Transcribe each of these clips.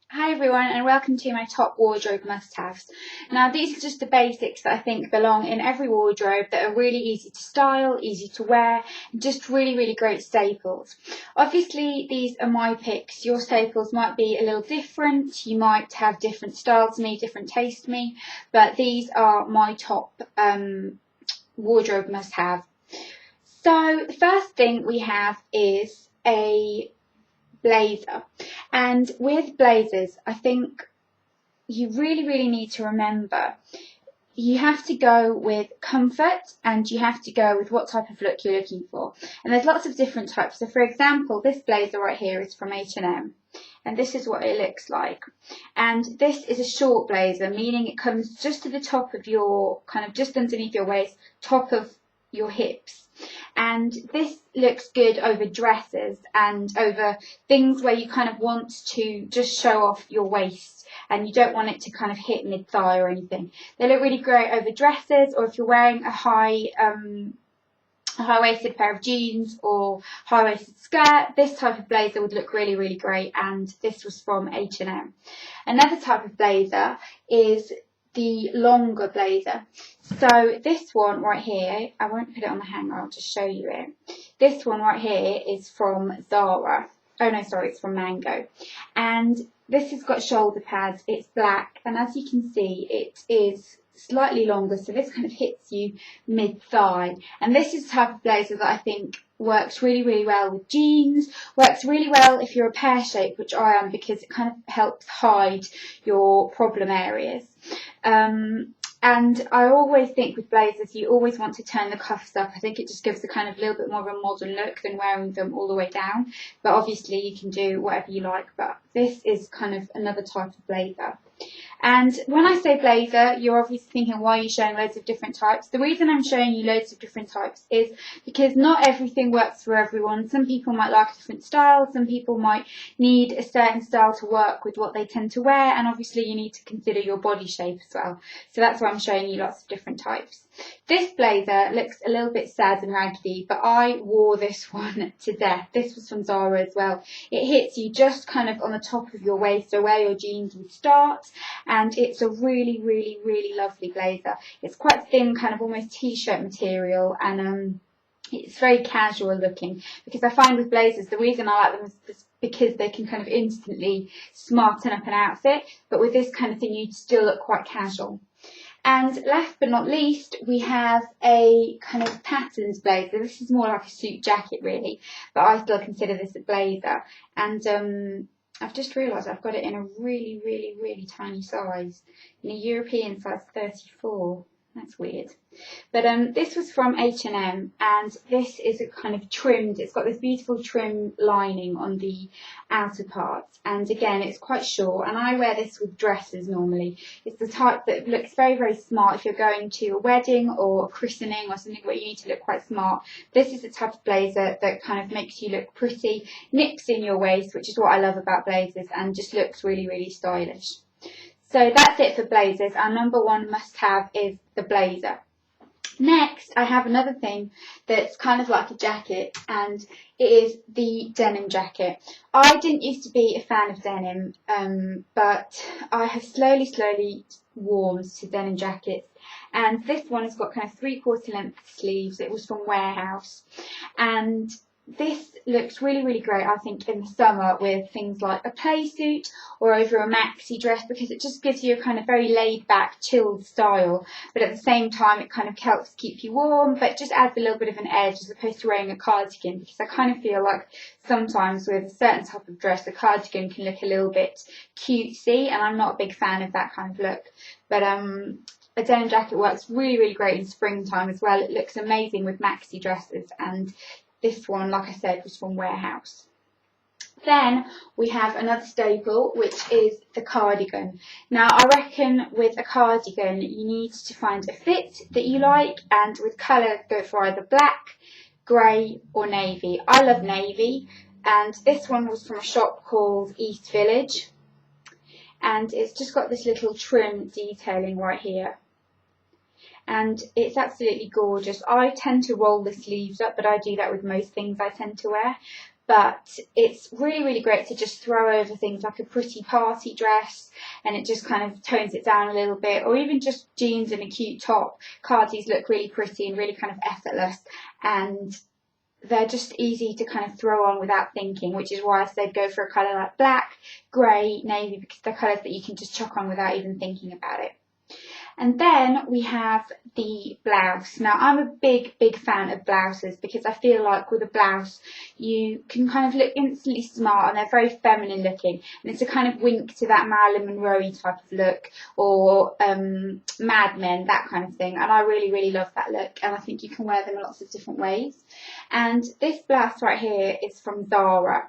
Hi everyone and welcome to my top wardrobe must-haves. Now these are just the basics that I think belong in every wardrobe that are really easy to style, easy to wear, and just really great staples. Obviously these are my picks, your staples might be a little different, you might have different style to me, different taste to me, but these are my top wardrobe must-have. So the first thing we have is a blazer, and with blazers I think you really need to remember you have to go with comfort and you have to go with what type of look you're looking for, and there's lots of different types. So for example, this blazer right here is from H&M and this is what it looks like, and this is a short blazer, meaning it comes just to the top of your, kind of just underneath your waist, top of your hips. And this looks good over dresses and over things where you kind of want to just show off your waist and you don't want it to kind of hit mid-thigh or anything. They look really great over dresses, or if you're wearing a high-waisted pair of jeans or high-waisted skirt, this type of blazer would look really great, and this was from H&M. Another type of blazer is the longer blazer. So this one right here, I won't put it on the hanger, I'll just show you it. This one right here is from Zara. Oh no, sorry, it's from Mango. And this has got shoulder pads, it's black, and as you can see, it is slightly longer, so this kind of hits you mid-thigh. And this is the type of blazer that I think works really well with jeans, works really well if you're a pear shape, which I am, because it kind of helps hide your problem areas. And I always think with blazers, you always want to turn the cuffs up. I think it just gives a kind of little bit more of a modern look than wearing them all the way down. But obviously you can do whatever you like, but this is kind of another type of blazer. And when I say blazer, you're obviously thinking, why are you showing loads of different types? The reason I'm showing you loads of different types is because not everything works for everyone. Some people might like a different style, some people might need a certain style to work with what they tend to wear, and obviously you need to consider your body shape as well. So that's why I'm showing you lots of different types. This blazer looks a little bit sad and raggedy, but I wore this one to death. This was from Zara as well. It hits you just kind of on the top of your waist, so where your jeans would start, and it's a really lovely blazer. It's quite thin, kind of almost t-shirt material, and it's very casual looking, because I find with blazers, the reason I like them is because they can kind of instantly smarten up an outfit, but with this kind of thing you still look quite casual. And last but not least, we have a kind of patterned blazer. This is more like a suit jacket really, but I still consider this a blazer. And I've just realised I've got it in a really tiny size, in a European size 34. That's weird. But this was from H&M, and this is a kind of trimmed, it's got this beautiful trim lining on the outer parts, and again it's quite short, and I wear this with dresses normally. It's the type that looks very smart if you're going to a wedding or a christening or something where you need to look quite smart. This is the type of blazer that kind of makes you look pretty, nips in your waist, which is what I love about blazers, and just looks really stylish. So that's it for blazers. Our number one must-have is the blazer. Next, I have another thing that's kind of like a jacket, and it is the denim jacket. I didn't used to be a fan of denim, but I have slowly warmed to denim jackets. And this one has got kind of 3/4 length sleeves. It was from Warehouse, and this looks really great, I think, in the summer with things like a play suit or over a maxi dress, because it just gives you a kind of very laid back, chilled style, but at the same time it kind of helps keep you warm, but just adds a little bit of an edge as opposed to wearing a cardigan, because I kind of feel like sometimes with a certain type of dress, a cardigan can look a little bit cutesy, and I'm not a big fan of that kind of look. But a denim jacket works really great in springtime as well. It looks amazing with maxi dresses, and this one, like I said, was from Warehouse. Then we have another staple, which is the cardigan. Now, I reckon with a cardigan, you need to find a fit that you like, and with colour, go for either black, grey or navy. I love navy, and this one was from a shop called East Village, and it's just got this little trim detailing right here. And it's absolutely gorgeous. I tend to roll the sleeves up, but I do that with most things I tend to wear. but it's really, really great to just throw over things like a pretty party dress, and it just kind of tones it down a little bit, or even just jeans and a cute top. Cardis look really pretty and really kind of effortless, and they're just easy to kind of throw on without thinking, which is why I said go for a colour like black, grey, navy, because they're colours that you can just chuck on without even thinking about it. And then we have the blouse. Now, I'm a big, big fan of blouses because I feel like with a blouse, you can kind of look instantly smart, and they're very feminine looking. And it's a kind of wink to that Marilyn Monroe type of look, or Mad Men, that kind of thing. And I really, really love that look. And I think you can wear them in lots of different ways. And this blouse right here is from Zara.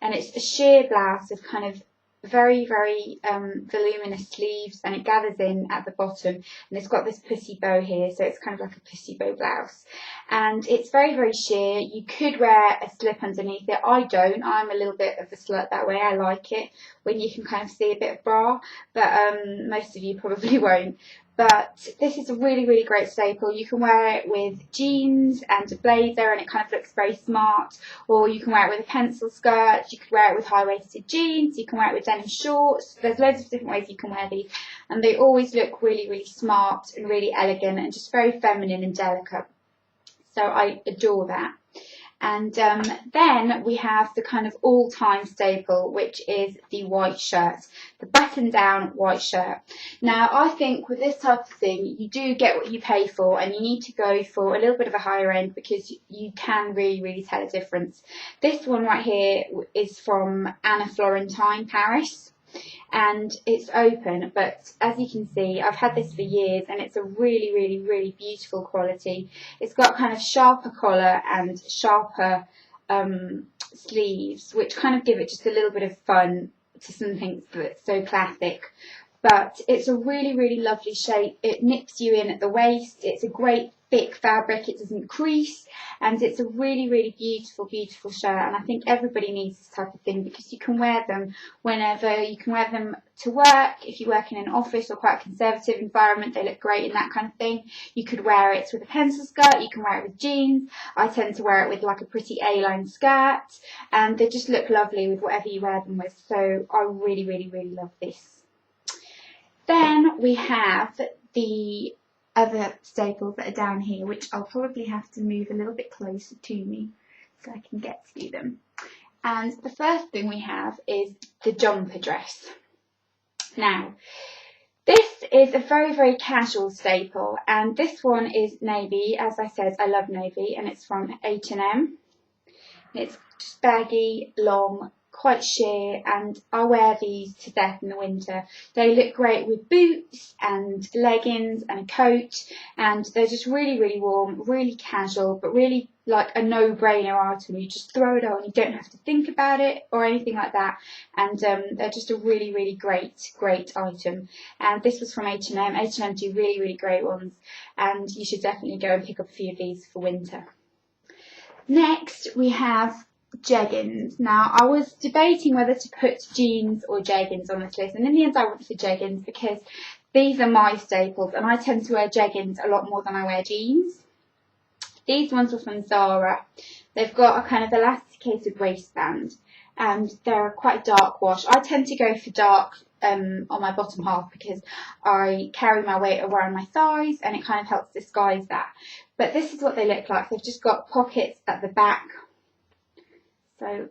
And it's a sheer blouse with kind of very, very voluminous sleeves, and it gathers in at the bottom, and it's got this pussy bow here, so it's kind of like a pussy bow blouse, and it's very, very sheer. You could wear a slip underneath it. I don't. I'm a little bit of a slut that way. I like it when you can kind of see a bit of bra, but most of you probably won't. But this is a really, really great staple. You can wear it with jeans and a blazer, and it kind of looks very smart. Or you can wear it with a pencil skirt. You could wear it with high-waisted jeans. You can wear it with denim shorts. There's loads of different ways you can wear these. And they always look really, really smart and really elegant and just very feminine and delicate. So I adore that. And then we have the kind of all-time staple, which is the white shirt, the button-down white shirt. Now, I think with this type of thing, you do get what you pay for, and you need to go for a little bit of a higher end because you can really, really tell a difference. This one right here is from Anna Florentine, Paris. And it's open, but as you can see, I've had this for years, and it's a really, really, really beautiful quality. It's got kind of sharper collar and sharper sleeves, which kind of give it just a little bit of fun to something that's so classic. But it's a really, really lovely shape. It nips you in at the waist. It's a great thick fabric. It doesn't crease, and it's a really, really beautiful, beautiful shirt. And I think everybody needs this type of thing because you can wear them whenever. You can wear them to work. If you work in an office or quite a conservative environment, they look great in that kind of thing. You could wear it with a pencil skirt. You can wear it with jeans. I tend to wear it with like a pretty A-line skirt, and they just look lovely with whatever you wear them with. So I really, really, really love this. Then we have the other staples that are down here, which I'll probably have to move a little bit closer to me so I can get to them. And the first thing we have is the jumper dress. Now, this is a very, very casual staple, and this one is navy. As I said, I love navy, and it's from H&M. It's just baggy, long, quite sheer, and I wear these to death in the winter. They look great with boots and leggings and a coat, and they're just really, really warm, really casual, but really like a no-brainer item. You just throw it on, you don't have to think about it or anything like that, and they're just a really, really great, great item. And this was from H&M. H&M do really, really great ones, and you should definitely go and pick up a few of these for winter. Next we have jeggings. Now, I was debating whether to put jeans or jeggings on this list, and in the end I went for jeggings because these are my staples, and I tend to wear jeggings a lot more than I wear jeans. These ones are from Zara. They've got a kind of elasticated waistband, and they're quite a dark wash. I tend to go for dark on my bottom half because I carry my weight around my thighs, and it kind of helps disguise that. But this is what they look like. They've just got pockets at the back. So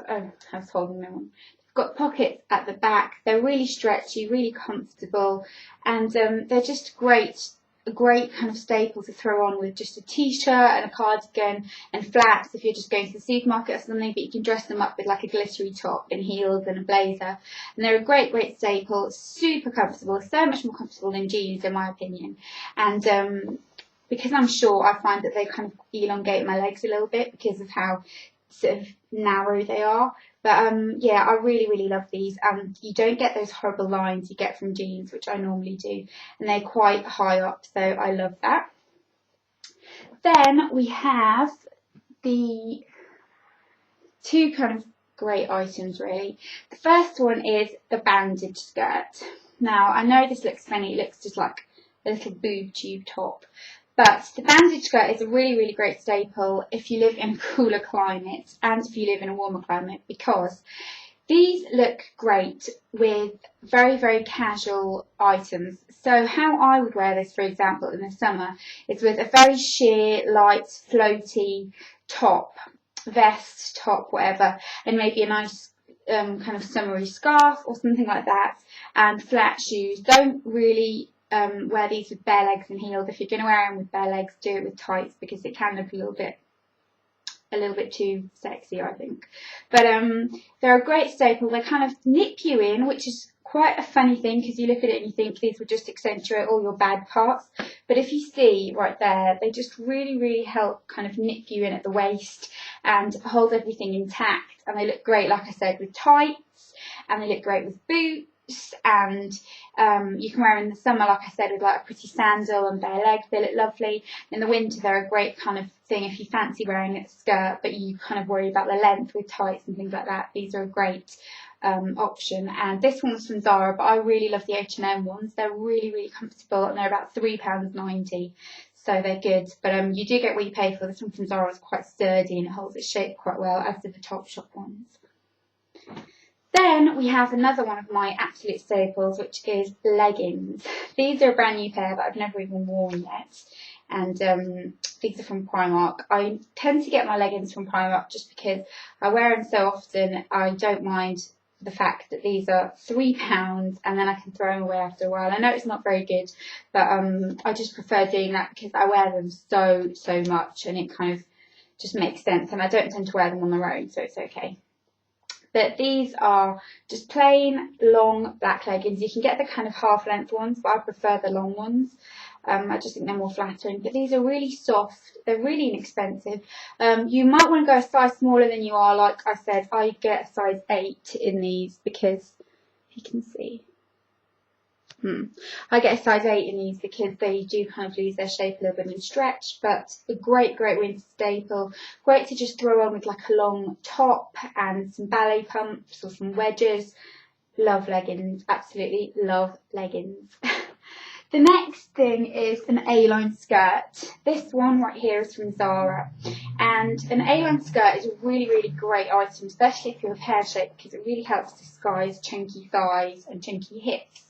I was holding them on. They've got pockets at the back. They're really stretchy, really comfortable, and they're just a great kind of staple to throw on with just a t-shirt and a cardigan and flats if you're just going to the supermarket or something, but you can dress them up with like a glittery top and heels and a blazer. And they're a great, great staple, super comfortable, so much more comfortable than jeans in my opinion. And because I'm short, I find that they kind of elongate my legs a little bit because of how sort of narrow they are. But yeah, I really, really love these, and you don't get those horrible lines you get from jeans, which I normally do, and they're quite high up, so I love that. Then we have the two kind of great items really. The first one is the bandage skirt. Now, I know this looks funny, it looks just like a little boob tube top, But the bandage skirt is a really, really great staple if you live in a cooler climate and if you live in a warmer climate, because these look great with very, very casual items. So how I would wear this, for example, in the summer is with a very sheer, light, floaty top, vest, top, whatever, and maybe a nice kind of summery scarf or something like that, and flat shoes. Don't really wear these with bare legs and heels. If you're going to wear them with bare legs, do it with tights, because it can look a little bit too sexy, I think. But they're a great staple. They kind of nip you in, which is quite a funny thing, because you look at it and you think these would just accentuate all your bad parts. But if you see right there, they just really, really help kind of nip you in at the waist and hold everything intact. And they look great, like I said, with tights, and they look great with boots, and you can wear them in the summer, like I said, with like a pretty sandal and bare legs. They look lovely. In the winter, they're a great kind of thing if you fancy wearing a skirt, but you kind of worry about the length with tights and things like that. These are a great option. And this one's from Zara, but I really love the H&M ones. They're really, really comfortable, and they're about £3.90. So they're good, but you do get what you pay for. This one from Zara is quite sturdy and it holds its shape quite well, as do the Topshop ones. Then we have another one of my absolute staples, which is leggings. These are a brand new pair that I've never even worn yet, and these are from Primark. I tend to get my leggings from Primark just because I wear them so often. I don't mind the fact that these are £3 and then I can throw them away after a while. I know it's not very good, but I just prefer doing that because I wear them so much, and it kind of just makes sense, and I don't tend to wear them on their own, so it's okay. But these are just plain long black leggings. You can get the kind of half length ones, but I prefer the long ones. I just think they're more flattering. But these are really soft. They're really inexpensive. You might want to go a size smaller than you are. Like I said, I get a size 8 in these because you can see. I get a size 8 in these because they do kind of lose their shape a little bit and stretch, but a great winter staple. Great to just throw on with like a long top and some ballet pumps or some wedges. Love leggings, absolutely love leggings. The next thing is an A-line skirt. This one right here is from Zara, and an A-line skirt is a really great item, especially if you're pear shaped, because it really helps disguise chunky thighs and chunky hips.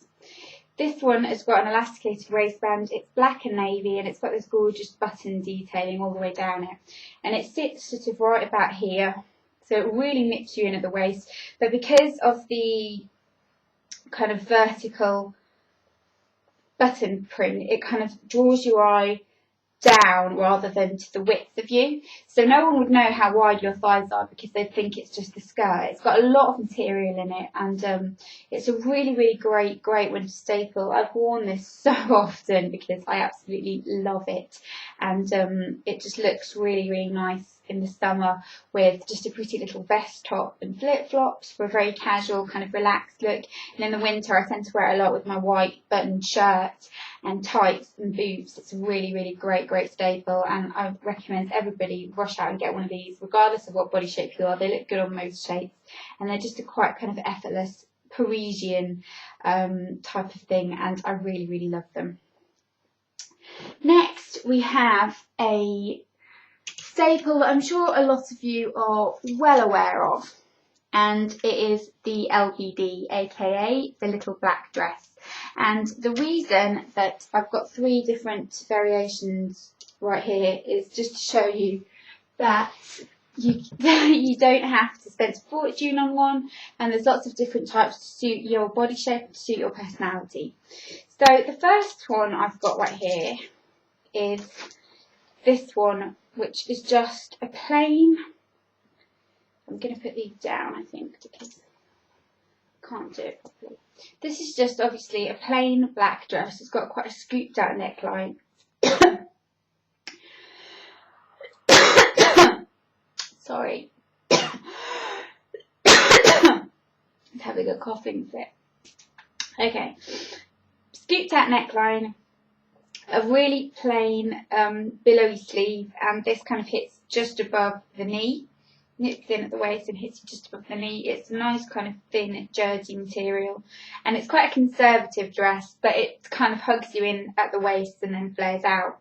This one has got an elasticated waistband. It's black and navy, and it's got this gorgeous button detailing all the way down it. And it sits sort of right about here, so it really nips you in at the waist. But because of the kind of vertical button print, it kind of draws your eye down rather than to the width of you. So no one would know how wide your thighs are because they'd think it's just the skirt. It's got a lot of material in it, and it's a really great winter staple. I've worn this so often because I absolutely love it, and it just looks really nice in the summer with just a pretty little vest top and flip-flops for a very casual kind of relaxed look. And in the winter I tend to wear it a lot with my white buttoned shirt and tights and boots. It's a really great staple, and I recommend everybody rush out and get one of these regardless of what body shape you are. They look good on most shapes, and they're just a quite kind of effortless Parisian type of thing, and I really love them. Next we have a staple that I'm sure a lot of you are well aware of, and it is the LBD, aka the little black dress. And the reason that I've got 3 different variations right here is just to show you that you don't have to spend a fortune on one, and there's lots of different types to suit your body shape, to suit your personality. So the first one I've got right here is this one, which is just a plain, I'm going to put these down I think because I can't do it properly. This is just obviously a plain black dress. It's got quite a scooped out neckline. Sorry. I'm having a coughing fit. Okay. Scooped out neckline. A really plain billowy sleeve, and this kind of hits just above the knee, nips in at the waist and hits you just above the knee. It's a nice kind of thin jersey material, and it's quite a conservative dress, but it kind of hugs you in at the waist and then flares out.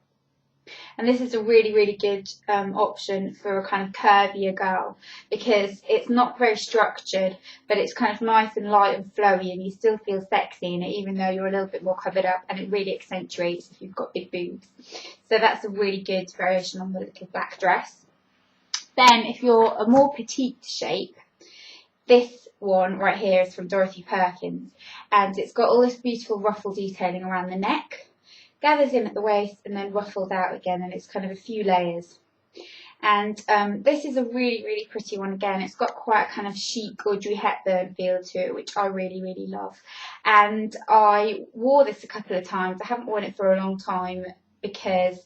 And this is a really, really good option for a kind of curvier girl, because it's not very structured, but it's kind of nice and light and flowy, and you still feel sexy in it, even though you're a little bit more covered up, and it really accentuates if you've got big boobs. So that's a really good variation on the little black dress. Then if you're a more petite shape, this one right here is from Dorothy Perkins, and it's got all this beautiful ruffle detailing around the neck, gathers in at the waist and then ruffles out again, and it's kind of a few layers. And this is a really, really pretty one again. It's got quite a kind of chic Audrey Hepburn feel to it, which I really, really love. And I wore this a couple of times. I haven't worn it for a long time because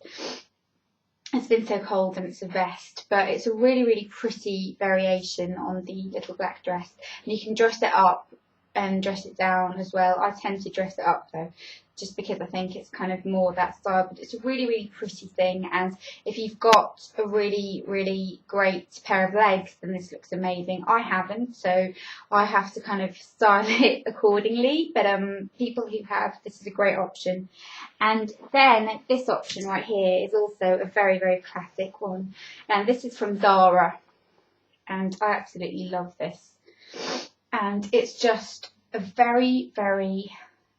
it's been so cold and it's a vest, but it's a really, really pretty variation on the little black dress. And you can dress it up and dress it down as well. I tend to dress it up though, just because I think it's kind of more that style, but it's a really, really pretty thing. And if you've got a really, really great pair of legs, then this looks amazing. I haven't, so I have to kind of style it accordingly, but people who have, this is a great option. And then this option right here is also a very, very classic one, and this is from Zara, and I absolutely love this. And it's just a very, very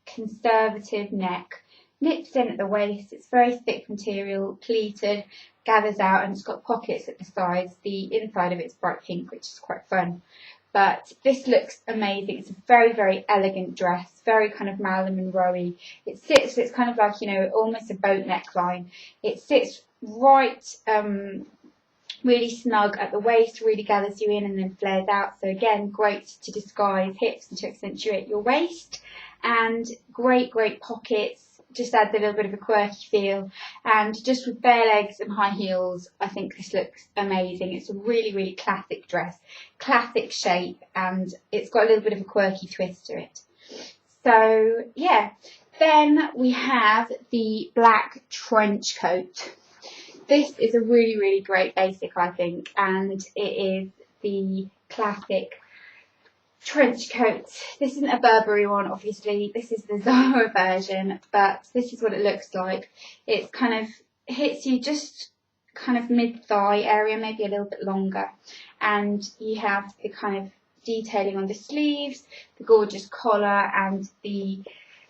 conservative neck, nips in at the waist, it's very thick material, pleated, gathers out, and it's got pockets at the sides. The inside of it's bright pink, which is quite fun. But this looks amazing. It's a very, very elegant dress, very kind of Marilyn Monroe-y. It sits, it's kind of like, you know, almost a boat neckline. It sits right really snug at the waist, really gathers you in and then flares out. So again, great to disguise hips and to accentuate your waist. And great, great pockets, just adds a little bit of a quirky feel. And just with bare legs and high heels, I think this looks amazing. It's a really, really classic dress, classic shape, and it's got a little bit of a quirky twist to it. So yeah, then we have the black trench coat. This is a really, really great basic, I think, and it is the classic trench coat. This isn't a Burberry one, obviously. This is the Zara version, but this is what it looks like. It kind of hits you just kind of mid-thigh area, maybe a little bit longer, and you have the kind of detailing on the sleeves, the gorgeous collar, and the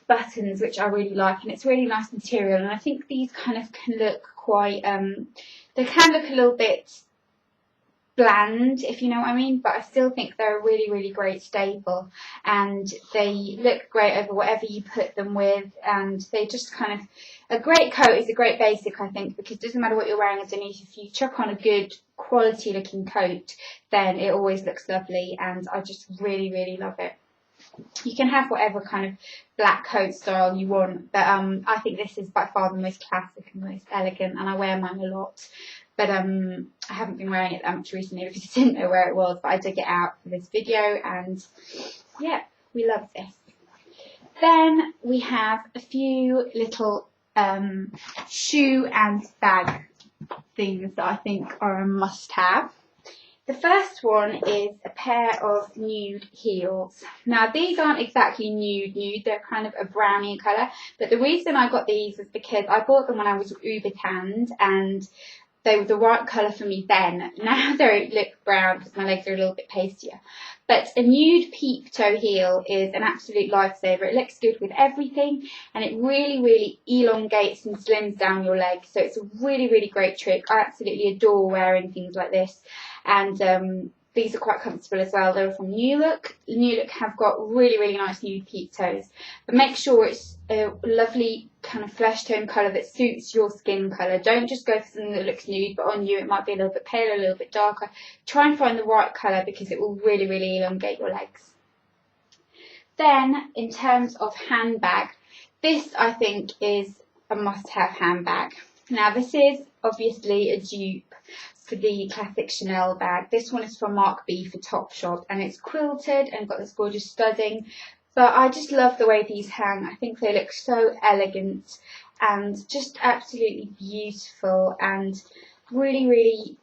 buttons, which I really like, and it's really nice material. And I think these kind of can look quite they can look a little bit bland, if you know what I mean, but I still think they're a really, really great staple, and they look great over whatever you put them with, and they just kind of, a great coat is a great basic, I think, because it doesn't matter what you're wearing underneath. If you chuck on a good quality looking coat, then it always looks lovely, and I just really, really love it. You can have whatever kind of black coat style you want, but I think this is by far the most classic and most elegant, and I wear mine a lot. But I haven't been wearing it that much recently because I didn't know where it was, but I dug it out for this video, and yeah, we love this. Then we have a few little shoe and bag things that I think are a must-have. The first one is a pair of nude heels. Now these aren't exactly nude, they're kind of a brownie colour, but the reason I got these was because I bought them when I was uber tanned, and they were the right colour for me then. Now they look brown because my legs are a little bit pastier. But a nude peep toe heel is an absolute lifesaver. It looks good with everything, and it really, really elongates and slims down your legs. So it's a really, really great trick. I absolutely adore wearing things like this. And these are quite comfortable as well. They're from New Look. New Look have got really, really nice nude peep toes. But make sure it's a lovely kind of flesh tone colour that suits your skin colour. Don't just go for something that looks nude, but on you it might be a little bit paler, a little bit darker. Try and find the right colour because it will really, really elongate your legs. Then, in terms of handbag, this I think is a must-have handbag. Now this is obviously a dupe for the classic Chanel bag. This one is from Mark B for Topshop, and it's quilted and got this gorgeous studding. But I just love the way these hang. I think they look so elegant and just absolutely beautiful and really, really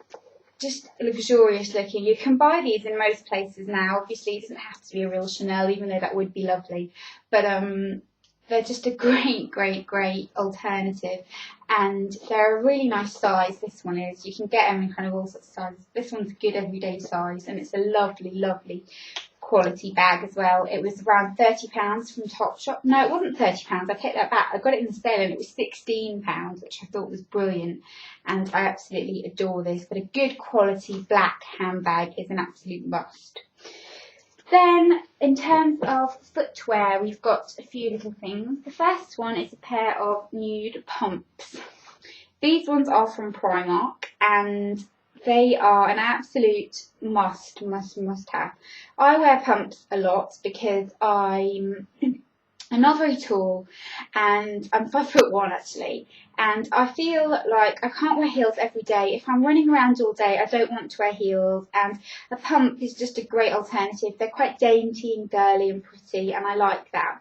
just luxurious looking. You can buy these in most places now. Obviously, it doesn't have to be a real Chanel, even though that would be lovely. But they're just a great alternative, and they're a really nice size. This one is, you can get them in kind of all sorts of sizes. This one's a good everyday size, and it's a lovely quality bag as well. It was around £30 from Topshop. No, it wasn't £30, I take that back. I got it in the sale and it was £16, which I thought was brilliant, and I absolutely adore this. But a good quality black handbag is an absolute must. Then, in terms of footwear, we've got a few little things. The first one is a pair of nude pumps. These ones are from Primark, and they are an absolute must have. I wear pumps a lot because I'm not very tall, and I'm 5'1" actually, and I feel like I can't wear heels every day. If I'm running around all day, I don't want to wear heels, and a pump is just a great alternative. They're quite dainty and girly and pretty, and I like that.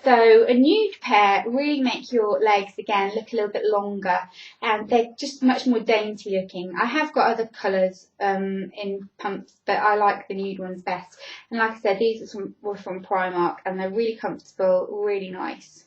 So a nude pair really make your legs again look a little bit longer, and they're just much more dainty looking. I have got other colours in pumps, but I like the nude ones best. And like I said, these were from Primark, and they're really comfortable, really nice.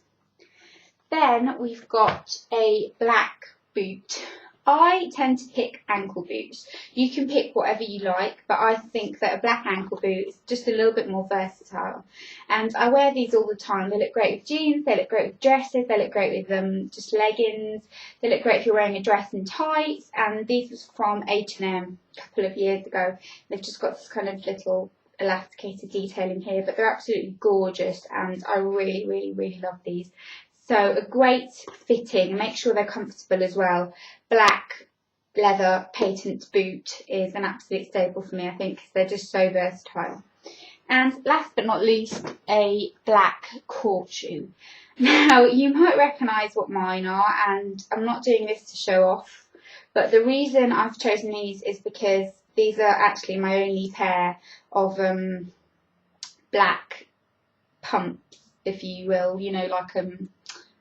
Then we've got a black boot. I tend to pick ankle boots. You can pick whatever you like, but I think that a black ankle boot is just a little bit more versatile. And I wear these all the time. They look great with jeans, they look great with dresses, they look great with just leggings. They look great if you're wearing a dress and tights. And these was from H&M a couple of years ago. They've just got this kind of little elasticated detailing here, but they're absolutely gorgeous, and I really love these. So a great fitting, make sure they're comfortable as well. Black leather patent boot is an absolute staple for me, I think, because they're just so versatile. And last but not least, a black court shoe. Now, you might recognise what mine are, and I'm not doing this to show off, but the reason I've chosen these is because these are actually my only pair of black pumps, if you will, you know, like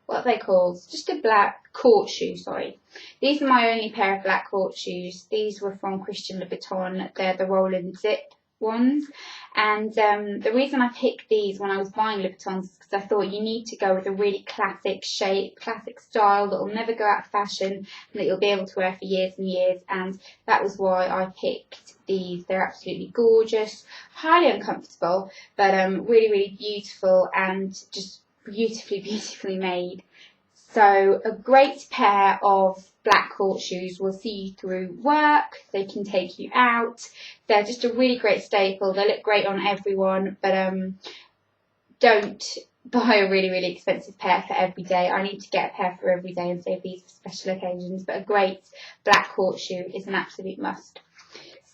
what are they called? Just a black court shoe, sorry. These are my only pair of black court shoes. These were from Christian Louboutin. They're the roll and zip ones. And the reason I picked these when I was buying Louboutins is because I thought you need to go with a really classic shape, classic style that will never go out of fashion and that you'll be able to wear for years and years. And that was why I picked these. They're absolutely gorgeous, highly uncomfortable, but really beautiful and just beautifully made. So a great pair of black court shoes will see you through work. They can take you out. They're just a really great staple. They look great on everyone, but don't buy a really expensive pair for every day. I need to get a pair for every day and save these for special occasions, but a great black court shoe is an absolute must.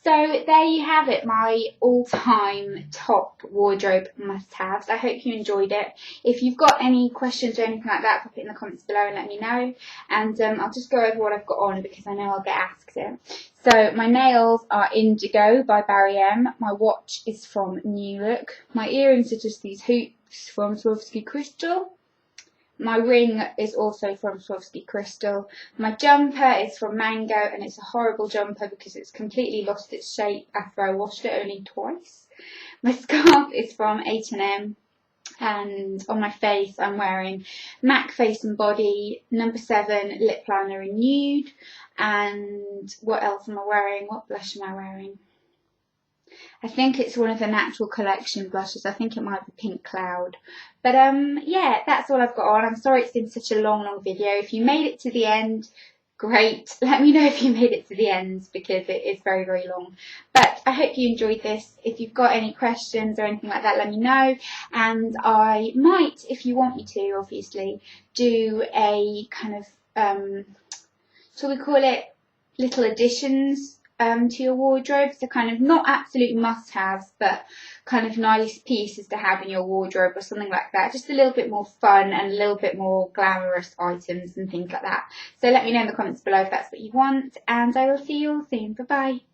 So there you have it, my all-time top wardrobe must-haves. I hope you enjoyed it. If you've got any questions or anything like that, pop it in the comments below and let me know. And I'll just go over what I've got on because I know I'll get asked it. So my nails are Indigo by Barry M. My watch is from New Look. My earrings are just these hoops from Swarovski Crystal. My ring is also from Swarovski Crystal. My jumper is from Mango, and it's a horrible jumper because it's completely lost its shape after I washed it only twice. My scarf is from H&M, and on my face I'm wearing MAC Face and Body number 7 lip liner in nude. And what else am I wearing? What blush am I wearing? I think it's one of the Natural Collection blushes. I think it might be Pink Cloud. But yeah, that's all I've got on. I'm sorry it's been such a long video. If you made it to the end, great. Let me know if you made it to the end because it is very long. But I hope you enjoyed this. If you've got any questions or anything like that, let me know. And I might, if you want me to, obviously, do a kind of, shall we call it, little additions to your wardrobe, so kind of not absolute must-haves, but kind of nice pieces to have in your wardrobe or something like that. Just a little bit more fun and a little bit more glamorous items and things like that. So let me know in the comments below if that's what you want, and I will see you all soon. Bye bye.